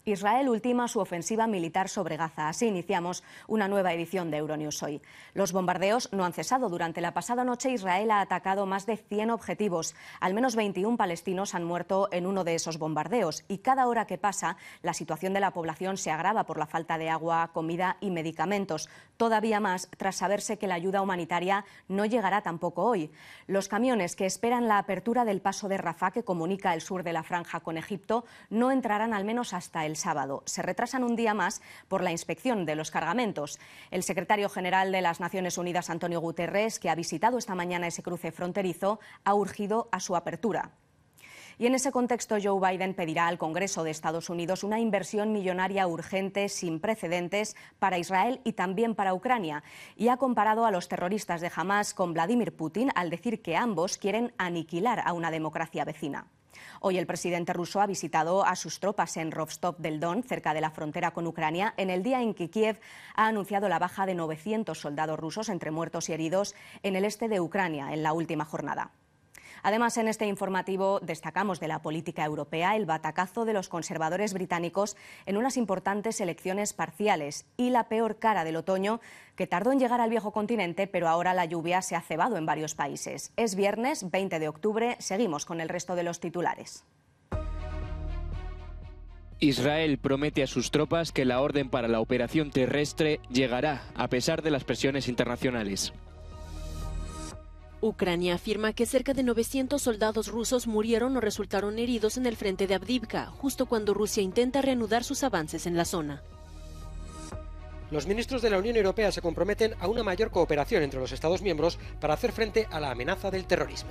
Israel ultima su ofensiva militar sobre Gaza. Así iniciamos una nueva edición de Euronews hoy. Los bombardeos no han cesado. Durante la pasada noche Israel ha atacado más de 100 objetivos. Al menos 21 palestinos han muerto en uno de esos bombardeos. Y cada hora que pasa, la situación de la población se agrava por la falta de agua, comida y medicamentos. Todavía más tras saberse que la ayuda humanitaria no llegará tampoco hoy. Los camiones que esperan la apertura del paso de Rafah, que comunica el sur de la franja con Egipto, no entrarán al menos hasta el sábado. Se retrasan un día más por la inspección de los cargamentos. El secretario general de las Naciones Unidas, Antonio Guterres, que ha visitado esta mañana ese cruce fronterizo, ha urgido a su apertura. Y en ese contexto, Joe Biden pedirá al Congreso de Estados Unidos una inversión millonaria urgente, sin precedentes, para Israel y también para Ucrania. Y ha comparado a los terroristas de Hamás con Vladimir Putin al decir que ambos quieren aniquilar a una democracia vecina. Hoy el presidente ruso ha visitado a sus tropas en Rostov del Don, cerca de la frontera con Ucrania, en el día en que Kiev ha anunciado la baja de 900 soldados rusos, entre muertos y heridos, en el este de Ucrania en la última jornada. Además, en este informativo destacamos de la política europea el batacazo de los conservadores británicos en unas importantes elecciones parciales y la peor cara del otoño, que tardó en llegar al viejo continente, pero ahora la lluvia se ha cebado en varios países. Es viernes 20 de octubre, seguimos con el resto de los titulares. Israel promete a sus tropas que la orden para la operación terrestre llegará, a pesar de las presiones internacionales. Ucrania afirma que cerca de 900 soldados rusos murieron o resultaron heridos en el frente de Avdiivka, justo cuando Rusia intenta reanudar sus avances en la zona. Los ministros de la Unión Europea se comprometen a una mayor cooperación entre los Estados miembros para hacer frente a la amenaza del terrorismo.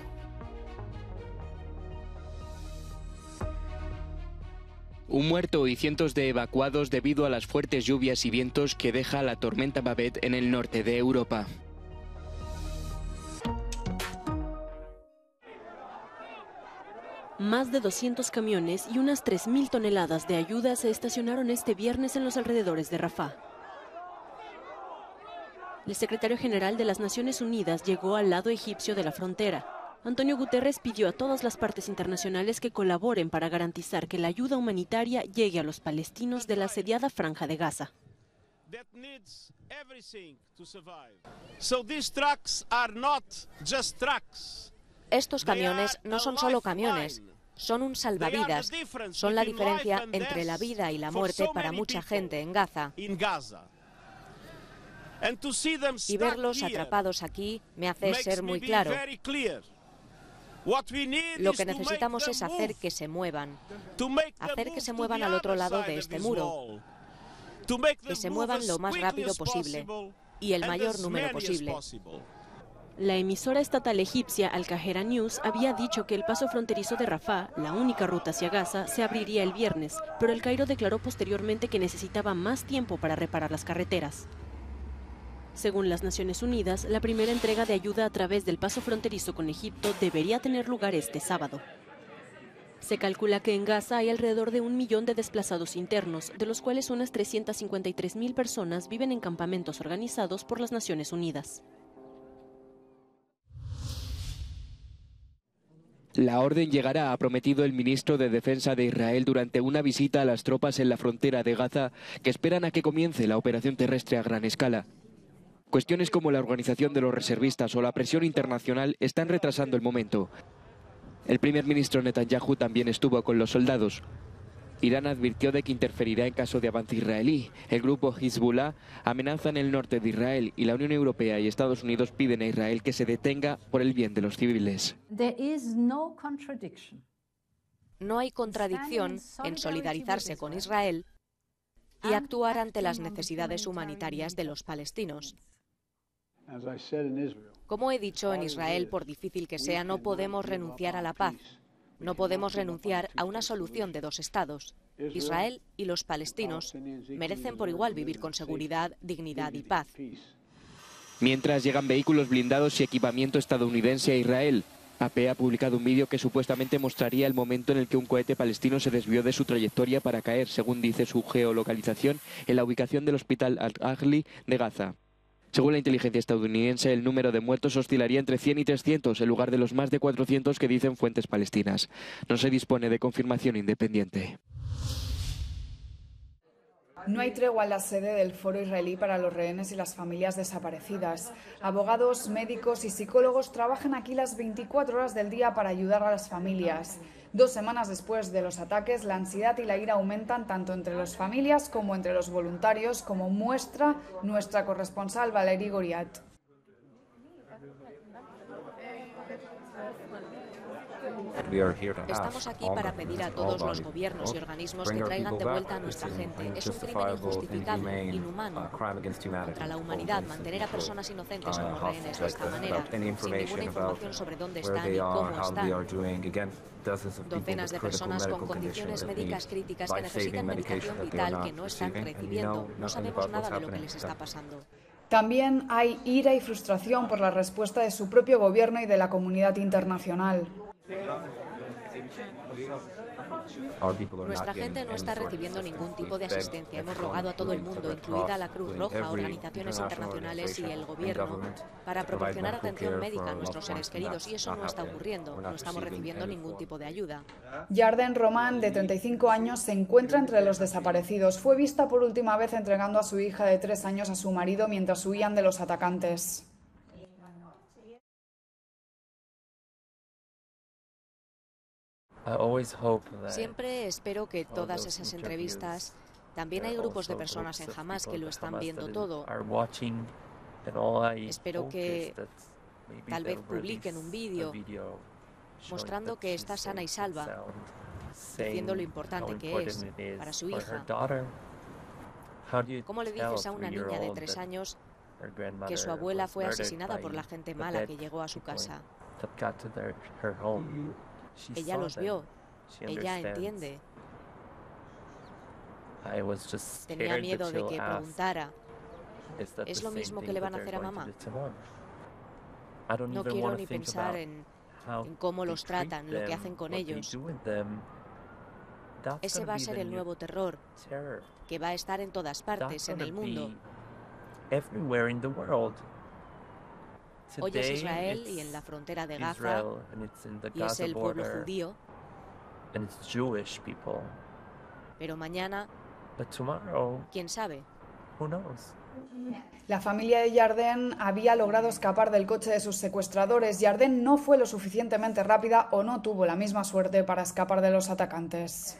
Un muerto y cientos de evacuados debido a las fuertes lluvias y vientos que deja la tormenta Babet en el norte de Europa. Más de 200 camiones y unas 3.000 toneladas de ayuda se estacionaron este viernes en los alrededores de Rafah. El secretario general de las Naciones Unidas llegó al lado egipcio de la frontera. Antonio Guterres pidió a todas las partes internacionales que colaboren para garantizar que la ayuda humanitaria llegue a los palestinos de la asediada franja de Gaza. Estos camiones no son solo camiones, son un salvavidas, son la diferencia entre la vida y la muerte para mucha gente en Gaza. Y verlos atrapados aquí me hace ser muy claro. Lo que necesitamos es hacer que se muevan al otro lado de este muro, que se muevan lo más rápido posible y el mayor número posible. La emisora estatal egipcia Al Qahera News había dicho que el paso fronterizo de Rafah, la única ruta hacia Gaza, se abriría el viernes, pero El Cairo declaró posteriormente que necesitaba más tiempo para reparar las carreteras. Según las Naciones Unidas, la primera entrega de ayuda a través del paso fronterizo con Egipto debería tener lugar este sábado. Se calcula que en Gaza hay alrededor de 1 millón de desplazados internos, de los cuales unas 353.000 personas viven en campamentos organizados por las Naciones Unidas. La orden llegará, ha prometido el ministro de Defensa de Israel durante una visita a las tropas en la frontera de Gaza, que esperan a que comience la operación terrestre a gran escala. Cuestiones como la organización de los reservistas o la presión internacional están retrasando el momento. El primer ministro Netanyahu también estuvo con los soldados. Irán advirtió de que interferirá en caso de avance israelí. El grupo Hezbollah amenaza en el norte de Israel y la Unión Europea y Estados Unidos piden a Israel que se detenga por el bien de los civiles. No hay contradicción en solidarizarse con Israel y actuar ante las necesidades humanitarias de los palestinos. Como he dicho, en Israel, por difícil que sea, no podemos renunciar a la paz. No podemos renunciar a una solución de 2 estados. Israel y los palestinos merecen por igual vivir con seguridad, dignidad y paz. Mientras llegan vehículos blindados y equipamiento estadounidense a Israel, AP ha publicado un vídeo que supuestamente mostraría el momento en el que un cohete palestino se desvió de su trayectoria para caer, según dice su geolocalización, en la ubicación del hospital Al-Ahli de Gaza. Según la inteligencia estadounidense, el número de muertos oscilaría entre 100 y 300, en lugar de los más de 400 que dicen fuentes palestinas. No se dispone de confirmación independiente. No hay tregua en la sede del Foro Israelí para los rehenes y las familias desaparecidas. Abogados, médicos y psicólogos trabajan aquí las 24 horas del día para ayudar a las familias. 2 semanas después de los ataques, la ansiedad y la ira aumentan tanto entre las familias como entre los voluntarios, como muestra nuestra corresponsal Valerie Goriat. Estamos aquí para pedir a todos los gobiernos y organismos que traigan de vuelta a nuestra gente. Es un crimen injustificable, inhumano, contra la humanidad, mantener a personas inocentes como rehenes de esta manera, sin ninguna información sobre dónde están y cómo están. Docenas de personas con condiciones médicas críticas que necesitan medicación vital que no están recibiendo. No sabemos nada de lo que les está pasando. También hay ira y frustración por la respuesta de su propio gobierno y de la comunidad internacional. Nuestra gente no está recibiendo ningún tipo de asistencia. Hemos rogado a todo el mundo, incluida la Cruz Roja, organizaciones internacionales y el gobierno, para proporcionar atención médica a nuestros seres queridos, y eso no está ocurriendo. No estamos recibiendo ningún tipo de ayuda. Yarden Roman, de 35 años, se encuentra entre los desaparecidos. Fue vista por última vez entregando a su hija de 3 años a su marido mientras huían de los atacantes. Siempre espero que todas esas entrevistas, también hay grupos de personas en Hamás que lo están viendo todo. Espero que tal vez publiquen un vídeo mostrando que está sana y salva, diciendo lo importante que es para su hija. ¿Cómo le dices a una niña de 3 años que su abuela fue asesinada por la gente mala que llegó a su casa? Ella los vio, ella entiende. Tenía miedo de que preguntara, ¿es lo mismo que le van a hacer a mamá? No quiero ni pensar en cómo los tratan, lo que hacen con ellos. Ese va a ser el nuevo terror, que va a estar en todas partes en el mundo. Hoy es Israel y en la frontera de Gaza, y es el pueblo judío, pero mañana, ¿quién sabe? La familia de Yarden había logrado escapar del coche de sus secuestradores. Yarden no fue lo suficientemente rápida o no tuvo la misma suerte para escapar de los atacantes.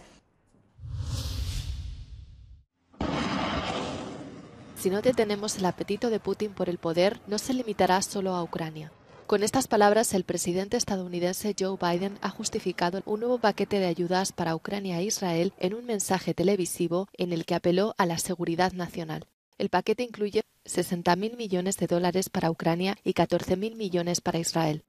Si no detenemos el apetito de Putin por el poder, no se limitará solo a Ucrania. Con estas palabras, el presidente estadounidense Joe Biden ha justificado un nuevo paquete de ayudas para Ucrania e Israel en un mensaje televisivo en el que apeló a la seguridad nacional. El paquete incluye $60.000 millones para Ucrania y $14.000 millones para Israel.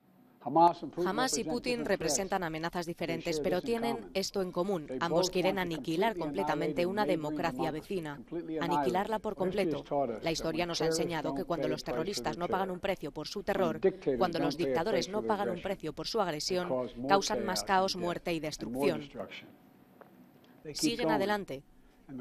Hamás y Putin representan amenazas diferentes, pero tienen esto en común. Ambos quieren aniquilar completamente una democracia vecina, aniquilarla por completo. La historia nos ha enseñado que cuando los terroristas no pagan un precio por su terror, cuando los dictadores no pagan un precio por su agresión, causan más caos, muerte y destrucción. Siguen adelante.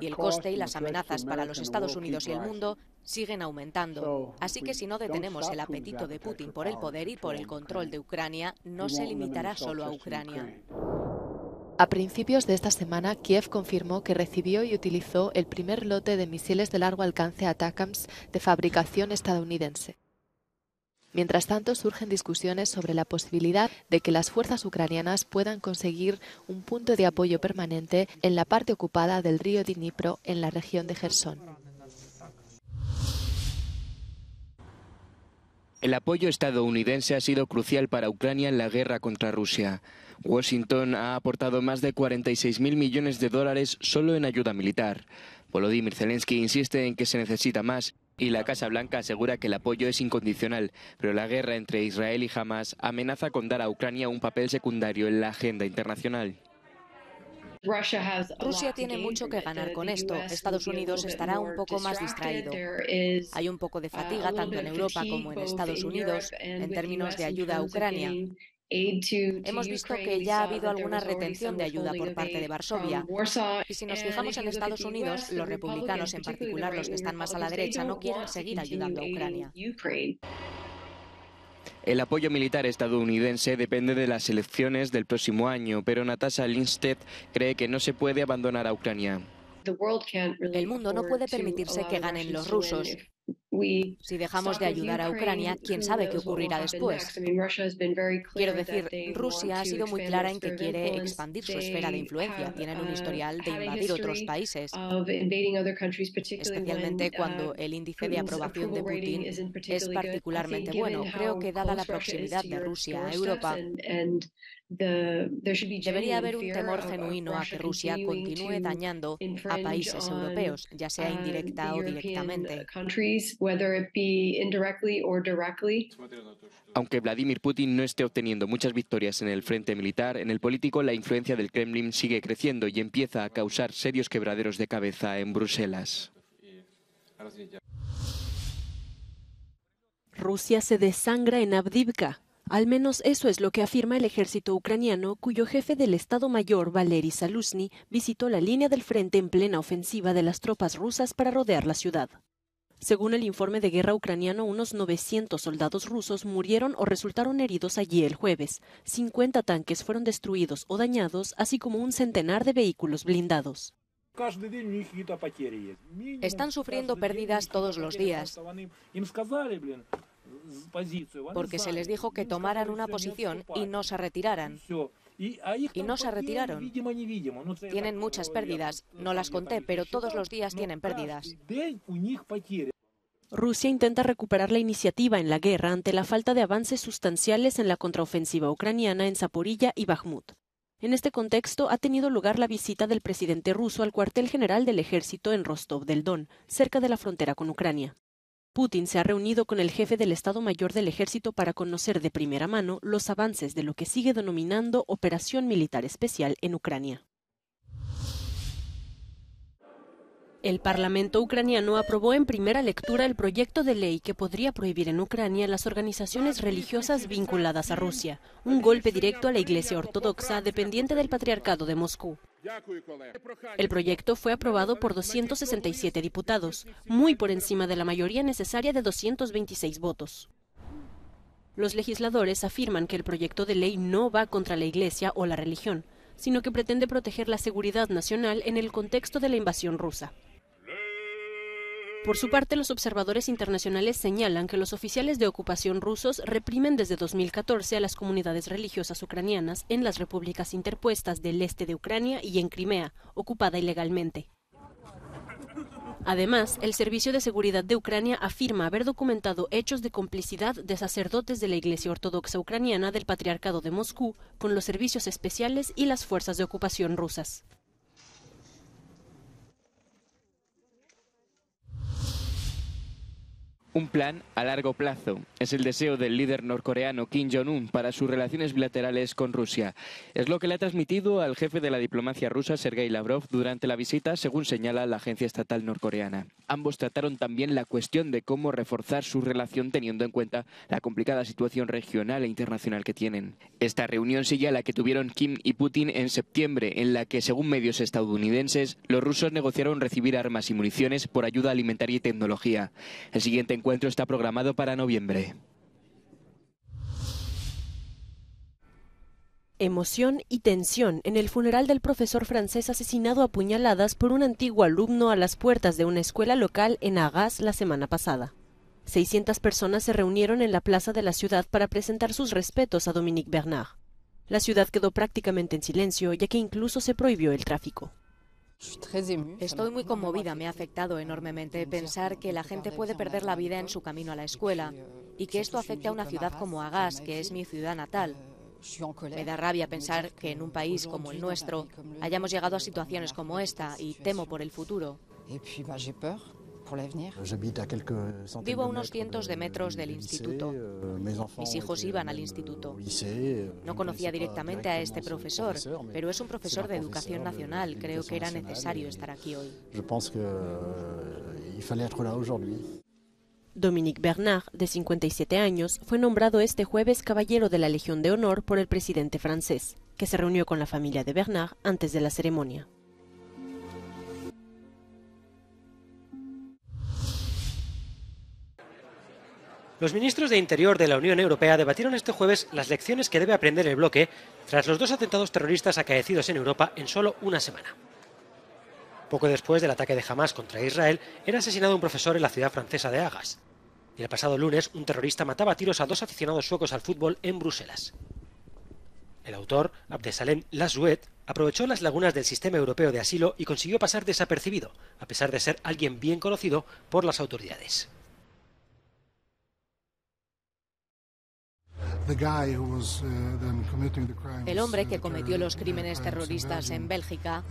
Y el coste y las amenazas para los Estados Unidos y el mundo siguen aumentando. Así que si no detenemos el apetito de Putin por el poder y por el control de Ucrania, no se limitará solo a Ucrania. A principios de esta semana, Kiev confirmó que recibió y utilizó el primer lote de misiles de largo alcance ATACMS de fabricación estadounidense. Mientras tanto, surgen discusiones sobre la posibilidad de que las fuerzas ucranianas puedan conseguir un punto de apoyo permanente en la parte ocupada del río Dnipro, en la región de Jersón. El apoyo estadounidense ha sido crucial para Ucrania en la guerra contra Rusia. Washington ha aportado más de $46.000 millones solo en ayuda militar. Volodymyr Zelensky insiste en que se necesita más y la Casa Blanca asegura que el apoyo es incondicional, pero la guerra entre Israel y Hamás amenaza con dar a Ucrania un papel secundario en la agenda internacional. Rusia tiene mucho que ganar con esto. Estados Unidos estará un poco más distraído. Hay un poco de fatiga tanto en Europa como en Estados Unidos en términos de ayuda a Ucrania. Hemos visto que ya ha habido alguna retención de ayuda por parte de Varsovia. Y si nos fijamos en Estados Unidos, los republicanos, en particular los que están más a la derecha, no quieren seguir ayudando a Ucrania. El apoyo militar estadounidense depende de las elecciones del próximo año, pero Natasha Lindstedt cree que no se puede abandonar a Ucrania. El mundo no puede permitirse que ganen los rusos. Si dejamos de ayudar a Ucrania, quién sabe qué ocurrirá después. Quiero decir, Rusia ha sido muy clara en que quiere expandir su esfera de influencia. Tienen un historial de invadir otros países, especialmente cuando el índice de aprobación de Putin es particularmente bueno. Creo que dada la proximidad de Rusia a Europa, debería haber un temor genuino a que Rusia continúe dañando a países europeos, ya sea indirecta o directamente. Aunque Vladimir Putin no esté obteniendo muchas victorias en el frente militar, en el político la influencia del Kremlin sigue creciendo y empieza a causar serios quebraderos de cabeza en Bruselas. Rusia se desangra en Avdiivka. Al menos eso es lo que afirma el ejército ucraniano, cuyo jefe del Estado Mayor, Valery Zaluzny, visitó la línea del frente en plena ofensiva de las tropas rusas para rodear la ciudad. Según el informe de guerra ucraniano, unos 900 soldados rusos murieron o resultaron heridos allí el jueves. 50 tanques fueron destruidos o dañados, así como un centenar de vehículos blindados. Están sufriendo pérdidas todos los días, porque se les dijo que tomaran una posición y no se retiraran. Y no se retiraron. Tienen muchas pérdidas. No las conté, pero todos los días tienen pérdidas. Rusia intenta recuperar la iniciativa en la guerra ante la falta de avances sustanciales en la contraofensiva ucraniana en Zaporilla y Bakhmut. En este contexto ha tenido lugar la visita del presidente ruso al cuartel general del ejército en Rostov del Don, cerca de la frontera con Ucrania. Putin se ha reunido con el jefe del Estado Mayor del Ejército para conocer de primera mano los avances de lo que sigue denominando Operación Militar Especial en Ucrania. El Parlamento ucraniano aprobó en primera lectura el proyecto de ley que podría prohibir en Ucrania las organizaciones religiosas vinculadas a Rusia, un golpe directo a la Iglesia Ortodoxa dependiente del Patriarcado de Moscú. El proyecto fue aprobado por 267 diputados, muy por encima de la mayoría necesaria de 226 votos. Los legisladores afirman que el proyecto de ley no va contra la Iglesia o la religión, sino que pretende proteger la seguridad nacional en el contexto de la invasión rusa. Por su parte, los observadores internacionales señalan que los oficiales de ocupación rusos reprimen desde 2014 a las comunidades religiosas ucranianas en las repúblicas interpuestas del este de Ucrania y en Crimea, ocupada ilegalmente. Además, el Servicio de Seguridad de Ucrania afirma haber documentado hechos de complicidad de sacerdotes de la Iglesia Ortodoxa Ucraniana del Patriarcado de Moscú con los servicios especiales y las fuerzas de ocupación rusas. Un plan a largo plazo es el deseo del líder norcoreano Kim Jong-un para sus relaciones bilaterales con Rusia. Es lo que le ha transmitido al jefe de la diplomacia rusa, Sergei Lavrov, durante la visita, según señala la agencia estatal norcoreana. Ambos trataron también la cuestión de cómo reforzar su relación teniendo en cuenta la complicada situación regional e internacional que tienen. Esta reunión sigue a la que tuvieron Kim y Putin en septiembre, en la que, según medios estadounidenses, los rusos negociaron recibir armas y municiones por ayuda alimentaria y tecnología. El siguiente encuentro está programado para noviembre. Emoción y tensión en el funeral del profesor francés asesinado a puñaladas por un antiguo alumno a las puertas de una escuela local en Arras la semana pasada. 600 personas se reunieron en la plaza de la ciudad para presentar sus respetos a Dominique Bernard. La ciudad quedó prácticamente en silencio, ya que incluso se prohibió el tráfico. Estoy muy conmovida, me ha afectado enormemente pensar que la gente puede perder la vida en su camino a la escuela y que esto afecte a una ciudad como Arras, que es mi ciudad natal. Me da rabia pensar que en un país como el nuestro hayamos llegado a situaciones como esta y temo por el futuro. Vivo a unos cientos de metros del instituto. Mis hijos iban al instituto. No conocía directamente a este profesor, pero es un profesor de educación nacional. Creo que era necesario estar aquí hoy. Dominique Bernard, de 57 años, fue nombrado este jueves Caballero de la Legión de Honor por el presidente francés, que se reunió con la familia de Bernard antes de la ceremonia. Los ministros de Interior de la Unión Europea debatieron este jueves las lecciones que debe aprender el bloque tras los 2 atentados terroristas acaecidos en Europa en solo una semana. Poco después del ataque de Hamás contra Israel, era asesinado un profesor en la ciudad francesa de Agas. Y el pasado lunes, un terrorista mataba a tiros a 2 aficionados suecos al fútbol en Bruselas. El autor, Abdesalem Lasouet, aprovechó las lagunas del sistema europeo de asilo y consiguió pasar desapercibido, a pesar de ser alguien bien conocido por las autoridades. El hombre que cometió los crímenes terroristas en Bélgica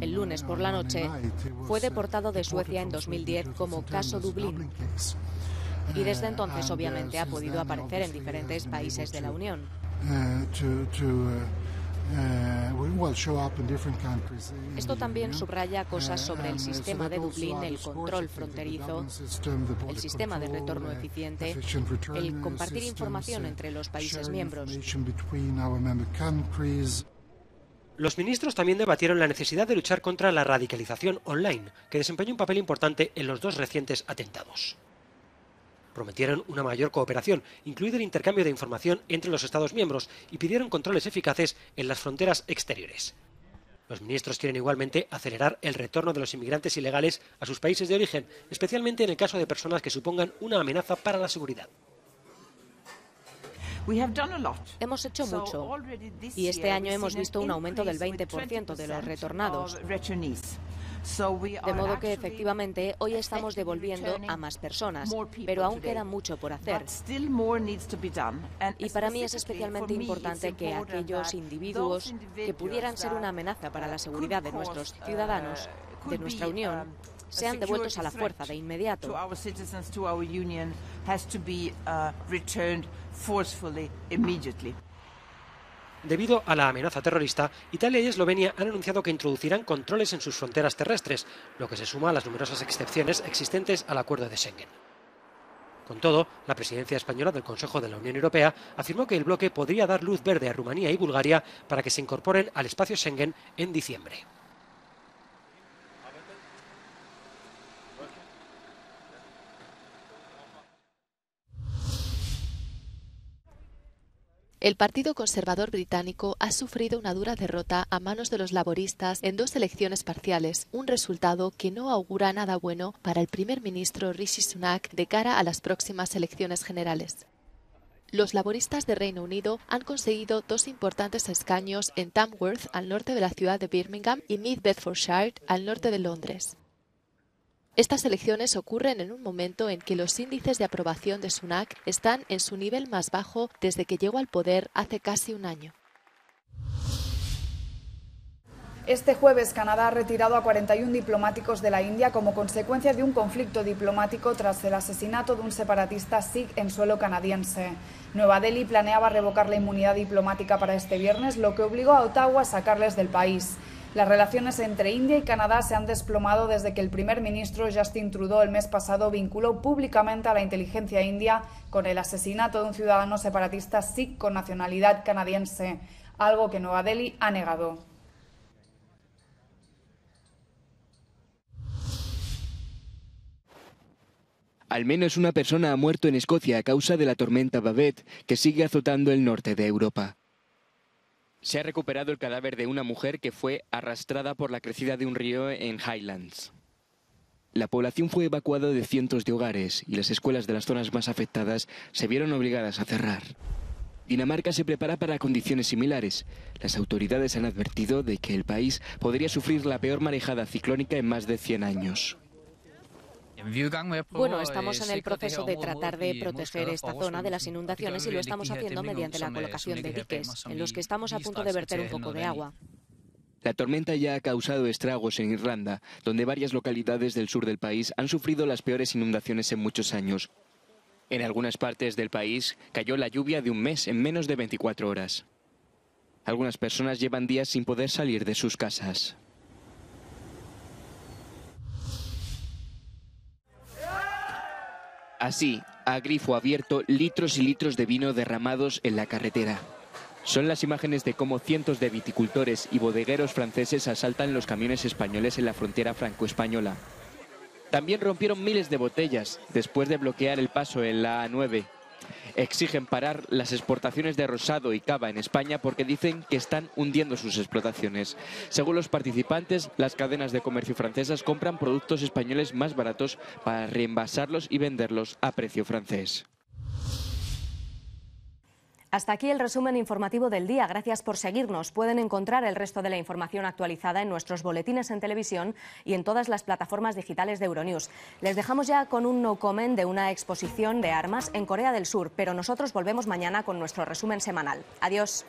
el lunes por la noche fue deportado de Suecia en 2010 como caso Dublín. Y desde entonces, obviamente, ha podido aparecer en diferentes países de la Unión. Esto también subraya cosas sobre el sistema de Dublín, el control fronterizo, el sistema de retorno eficiente, el compartir información entre los países miembros. Los ministros también debatieron la necesidad de luchar contra la radicalización online, que desempeñó un papel importante en los 2 recientes atentados. Prometieron una mayor cooperación, incluido el intercambio de información entre los Estados miembros, y pidieron controles eficaces en las fronteras exteriores. Los ministros quieren igualmente acelerar el retorno de los inmigrantes ilegales a sus países de origen, especialmente en el caso de personas que supongan una amenaza para la seguridad. Hemos hecho mucho, y este año hemos visto un aumento del 20% de los retornados. De modo que, efectivamente, hoy estamos devolviendo a más personas, pero aún queda mucho por hacer. Y para mí es especialmente importante que aquellos individuos que pudieran ser una amenaza para la seguridad de nuestros ciudadanos, de nuestra Unión, sean devueltos a la fuerza de inmediato. Debido a la amenaza terrorista, Italia y Eslovenia han anunciado que introducirán controles en sus fronteras terrestres, lo que se suma a las numerosas excepciones existentes al acuerdo de Schengen. Con todo, la presidencia española del Consejo de la Unión Europea afirmó que el bloque podría dar luz verde a Rumanía y Bulgaria para que se incorporen al espacio Schengen en diciembre. El Partido Conservador británico ha sufrido una dura derrota a manos de los laboristas en 2 elecciones parciales, un resultado que no augura nada bueno para el primer ministro Rishi Sunak de cara a las próximas elecciones generales. Los laboristas de Reino Unido han conseguido 2 importantes escaños en Tamworth, al norte de la ciudad de Birmingham, y Mid Bedfordshire, al norte de Londres. Estas elecciones ocurren en un momento en que los índices de aprobación de Sunak están en su nivel más bajo desde que llegó al poder hace casi un año. Este jueves, Canadá ha retirado a 41 diplomáticos de la India como consecuencia de un conflicto diplomático tras el asesinato de un separatista sikh en suelo canadiense. Nueva Delhi planeaba revocar la inmunidad diplomática para este viernes, lo que obligó a Ottawa a sacarles del país. Las relaciones entre India y Canadá se han desplomado desde que el primer ministro Justin Trudeau el mes pasado vinculó públicamente a la inteligencia india con el asesinato de un ciudadano separatista sikh con nacionalidad canadiense, algo que Nueva Delhi ha negado. Al menos una persona ha muerto en Escocia a causa de la tormenta Babette, que sigue azotando el norte de Europa. Se ha recuperado el cadáver de una mujer que fue arrastrada por la crecida de un río en Highlands. La población fue evacuada de cientos de hogares y las escuelas de las zonas más afectadas se vieron obligadas a cerrar. Dinamarca se prepara para condiciones similares. Las autoridades han advertido de que el país podría sufrir la peor marejada ciclónica en más de 100 años. Bueno, estamos en el proceso de tratar de proteger esta zona de las inundaciones y lo estamos haciendo mediante la colocación de diques, en los que estamos a punto de verter un poco de agua. La tormenta ya ha causado estragos en Irlanda, donde varias localidades del sur del país han sufrido las peores inundaciones en muchos años. En algunas partes del país cayó la lluvia de un mes en menos de 24 horas. Algunas personas llevan días sin poder salir de sus casas. Así, a grifo abierto, litros y litros de vino derramados en la carretera. Son las imágenes de cómo cientos de viticultores y bodegueros franceses asaltan los camiones españoles en la frontera franco-española. También rompieron miles de botellas después de bloquear el paso en la A9. Exigen parar las exportaciones de rosado y cava en España porque dicen que están hundiendo sus explotaciones. Según los participantes, las cadenas de comercio francesas compran productos españoles más baratos para reenvasarlos y venderlos a precio francés. Hasta aquí el resumen informativo del día. Gracias por seguirnos. Pueden encontrar el resto de la información actualizada en nuestros boletines en televisión y en todas las plataformas digitales de Euronews. Les dejamos ya con un no comment de una exposición de armas en Corea del Sur, pero nosotros volvemos mañana con nuestro resumen semanal. Adiós.